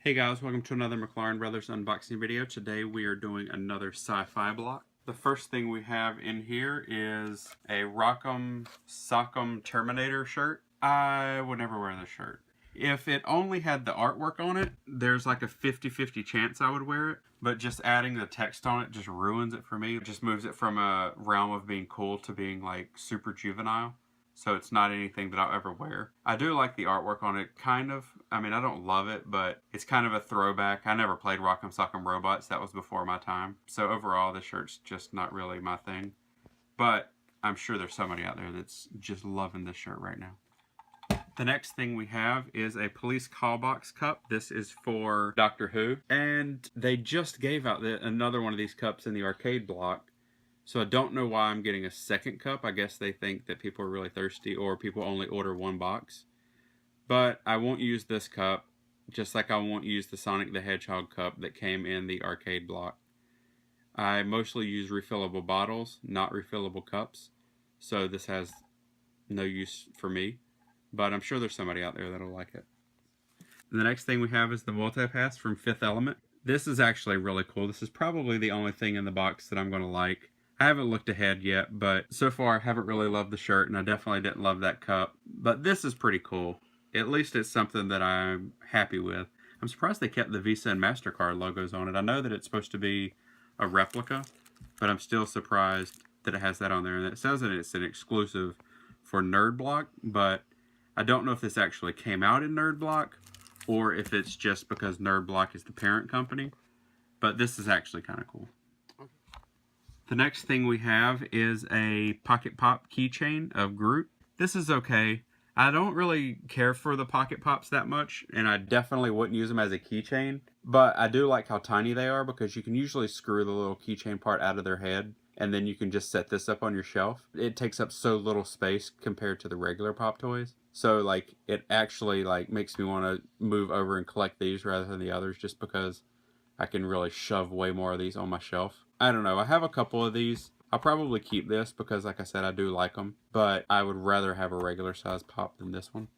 Hey guys, welcome to another McLaren Brothers unboxing video. Today we are doing another Sci-Fi Block. The first thing we have in here is a Rockem Sockem Terminator shirt. I would never wear this shirt. If it only had the artwork on it, there's like a 50-50 chance I would wear it. But just adding the text on it just ruins it for me. It just moves it from a realm of being cool to being like super juvenile. So it's not anything that I'll ever wear. I do like the artwork on it, kind of. I mean, I don't love it, but it's kind of a throwback. I never played Rockem Sock'em Robots. That was before my time. So overall, this shirt's just not really my thing. But I'm sure there's somebody out there that's just loving this shirt right now. The next thing we have is a police call box cup. This is for Doctor Who. And they just gave out another one of these cups in the arcade block. So I don't know why I'm getting a second cup. I guess they think that people are really thirsty or people only order one box. But I won't use this cup, just like I won't use the Sonic the Hedgehog cup that came in the arcade block. I mostly use refillable bottles, not refillable cups. So this has no use for me. But I'm sure there's somebody out there that'll like it. The next thing we have is the multi-pass from Fifth Element. This is actually really cool. This is probably the only thing in the box that I'm going to like. I haven't looked ahead yet, but so far I haven't really loved the shirt, and I definitely didn't love that cup. But this is pretty cool. At least it's something that I'm happy with. I'm surprised they kept the Visa and MasterCard logos on it. I know that it's supposed to be a replica, but I'm still surprised that it has that on there. And it says that it's an exclusive for Nerd Block, but I don't know if this actually came out in Nerd Block or if it's just because Nerd Block is the parent company. But this is actually kind of cool. The next thing we have is a Pocket Pop Keychain of Groot. This is okay. I don't really care for the Pocket Pops that much, and I definitely wouldn't use them as a keychain. But I do like how tiny they are because you can usually screw the little keychain part out of their head, and then you can just set this up on your shelf. It takes up so little space compared to the regular Pop toys. So like it actually like makes me want to move over and collect these rather than the others just because I can really shove way more of these on my shelf. I don't know. I have a couple of these. I'll probably keep this because, like I said, I do like them. But I would rather have a regular size Pop than this one.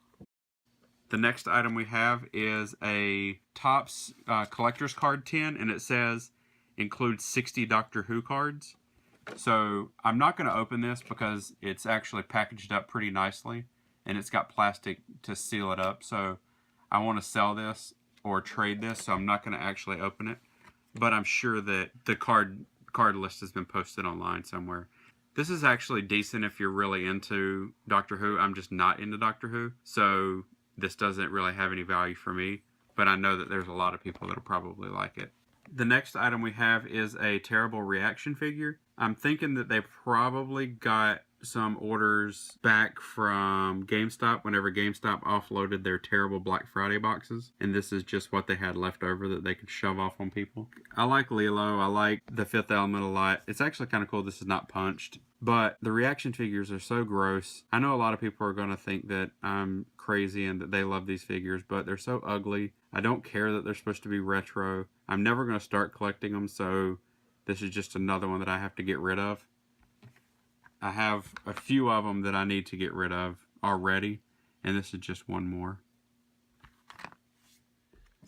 The next item we have is a Topps collector's card tin. And it says, includes 60 Doctor Who cards. So I'm not going to open this because it's actually packaged up pretty nicely. And it's got plastic to seal it up. So I want to sell this or trade this, so I'm not going to actually open it. But I'm sure that the card list has been posted online somewhere. This is actually decent if you're really into Doctor Who. I'm just not into Doctor Who, so this doesn't really have any value for me. But I know that there's a lot of people that'll probably like it. The next item we have is a Terrible Reaction figure. I'm thinking that they probably got some orders back from GameStop whenever GameStop offloaded their terrible Black Friday boxes, and this is just what they had left over that they could shove off on people. I like Lilo, I like the Fifth Element a lot. It's actually kind of cool this is not punched, but the reaction figures are so gross. I know a lot of people are going to think that I'm crazy and that they love these figures, but they're so ugly. I don't care that they're supposed to be retro. I'm never going to start collecting them, so this is just another one that I have to get rid of. I have a few of them that I need to get rid of already, and this is just one more.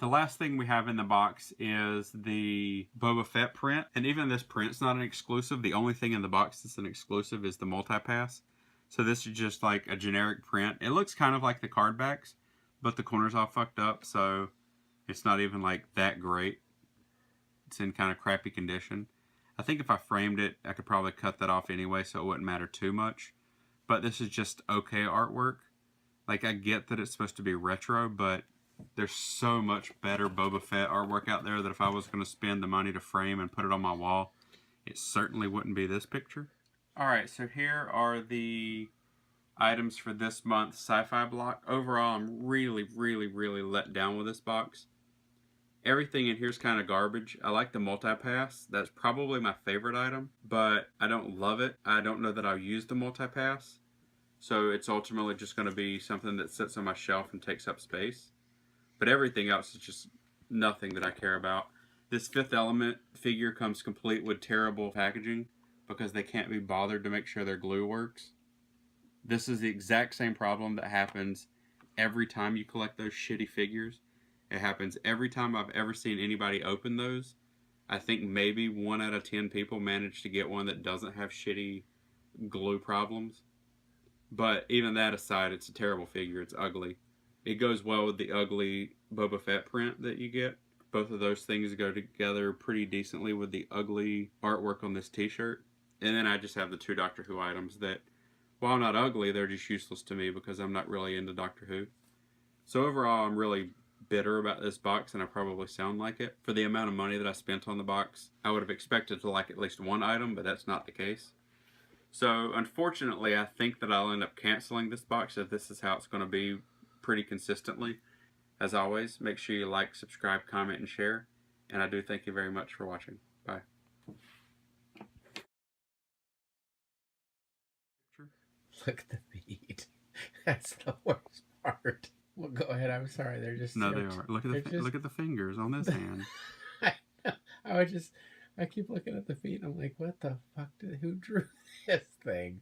The last thing we have in the box is the Boba Fett print, and even this print's not an exclusive. The only thing in the box that's an exclusive is the multi-pass. So this is just like a generic print. It looks kind of like the card backs, but the corner's all fucked up, so it's not even like that great. It's in kind of crappy condition. I think if I framed it, I could probably cut that off anyway, so it wouldn't matter too much. But this is just okay artwork. Like, I get that it's supposed to be retro, but there's so much better Boba Fett artwork out there that if I was going to spend the money to frame and put it on my wall, it certainly wouldn't be this picture. Alright, so here are the items for this month's Sci-Fi Block. Overall, I'm really let down with this box. Everything in here is kind of garbage. I like the multi-pass. That's probably my favorite item, but I don't love it. I don't know that I'll use the multi-pass. So it's ultimately just going to be something that sits on my shelf and takes up space. But everything else is just nothing that I care about. This Fifth Element figure comes complete with terrible packaging because they can't be bothered to make sure their glue works. This is the exact same problem that happens every time you collect those shitty figures. It happens every time I've ever seen anybody open those. I think maybe 1 out of 10 people manage to get one that doesn't have shitty glue problems. But even that aside, it's a terrible figure. It's ugly. It goes well with the ugly Boba Fett print that you get. Both of those things go together pretty decently with the ugly artwork on this t-shirt. And then I just have the 2 Doctor Who items that, while not ugly, they're just useless to me because I'm not really into Doctor Who. So overall, I'm really bitter about this box, and I probably sound like it. For the amount of money that I spent on the box, I would have expected to like at least 1 item, but that's not the case. So, unfortunately, I think that I'll end up canceling this box if this is how it's going to be pretty consistently. As always, make sure you like, subscribe, comment, and share. And I do thank you very much for watching. Bye. Look at the feet. That's the worst part. Well, go ahead. I'm sorry. They're just... No, they are. Look at the fingers on this hand. I keep looking at the feet and I'm like, what the fuck who drew this thing?